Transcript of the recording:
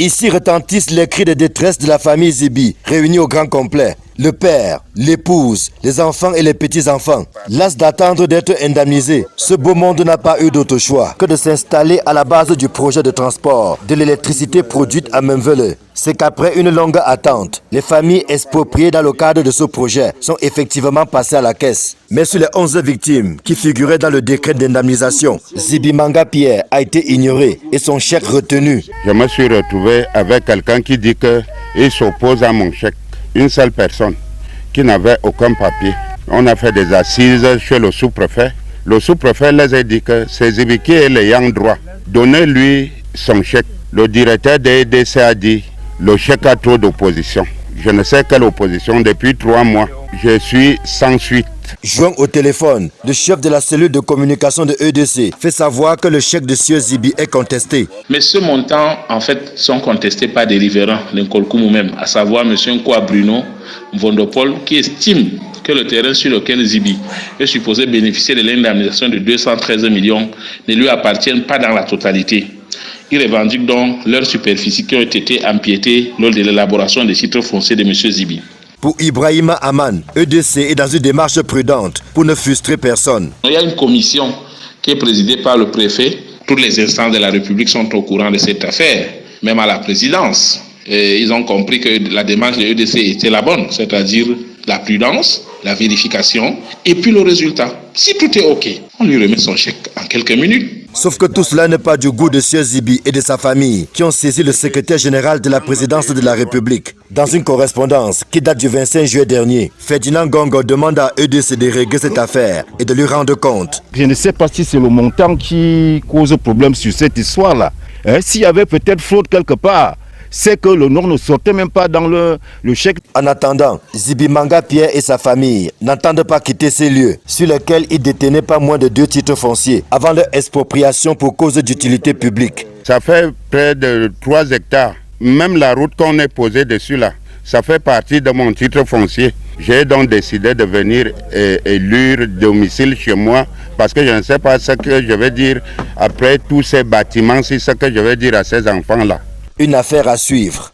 Ici retentissent les cris de détresse de la famille Zibi, réunie au grand complet. Le père, l'épouse, les enfants et les petits-enfants. Las d'attendre d'être indemnisés, ce beau monde n'a pas eu d'autre choix que de s'installer à la base du projet de transport de l'électricité produite à Memvele. C'est qu'après une longue attente, les familles expropriées dans le cadre de ce projet sont effectivement passées à la caisse. Mais sur les 11 victimes qui figuraient dans le décret d'indemnisation, Zibimanga Pierre a été ignoré et son chèque retenu. Je me suis retrouvé avec quelqu'un qui dit qu'il s'oppose à mon chèque. Une seule personne qui n'avait aucun papier. On a fait des assises chez le sous-préfet. Le sous-préfet les a dit que c'est Zibi qui est l'ayant droit. Donnez-lui son chèque. Le directeur de EDC a dit le chèque a trop d'opposition. Je ne sais quelle opposition depuis 3 mois. Je suis sans suite. Joint au téléphone, le chef de la cellule de communication de EDC fait savoir que le chèque de Sieur Zibi est contesté. Mais ce montant, en fait, sont contestés par des riverains, l'Inkolkoumou même, à savoir M. Nkwa Bruno Vondopol, qui estime que le terrain sur lequel Zibi est supposé bénéficier de l'indemnisation de 213 millions ne lui appartiennent pas dans la totalité. Ils revendiquent donc leurs superficies qui ont été empiétées lors de l'élaboration des titres fonciers de M. Zibi. Pour Ibrahima Aman, EDC est dans une démarche prudente pour ne frustrer personne. Il y a une commission qui est présidée par le préfet. Toutes les instances de la République sont au courant de cette affaire, même à la présidence. Et ils ont compris que la démarche de l'EDC était la bonne, c'est-à-dire la prudence, la vérification et puis le résultat. Si tout est OK, on lui remet son chèque en quelques minutes. Sauf que tout cela n'est pas du goût de Sieur Zibi et de sa famille qui ont saisi le secrétaire général de la présidence de la République. Dans une correspondance qui date du 25 juillet dernier, Ferdinand Gongo demande à EDC de régler cette affaire et de lui rendre compte. Je ne sais pas si c'est le montant qui cause problème sur cette histoire-là. S'il y avait peut-être fraude quelque part, c'est que le nom ne sortait même pas dans le chèque. En attendant, Zibimanga Pierre et sa famille n'entendent pas quitter ces lieux sur lesquels ils détenaient pas moins de 2 titres fonciers avant leur expropriation pour cause d'utilité publique. Ça fait près de 3 hectares. Même la route qu'on est posée dessus là, ça fait partie de mon titre foncier. J'ai donc décidé de venir élire domicile chez moi parce que je ne sais pas ce que je vais dire après tous ces bâtiments, c'est ce que je vais dire à ces enfants-là. Une affaire à suivre.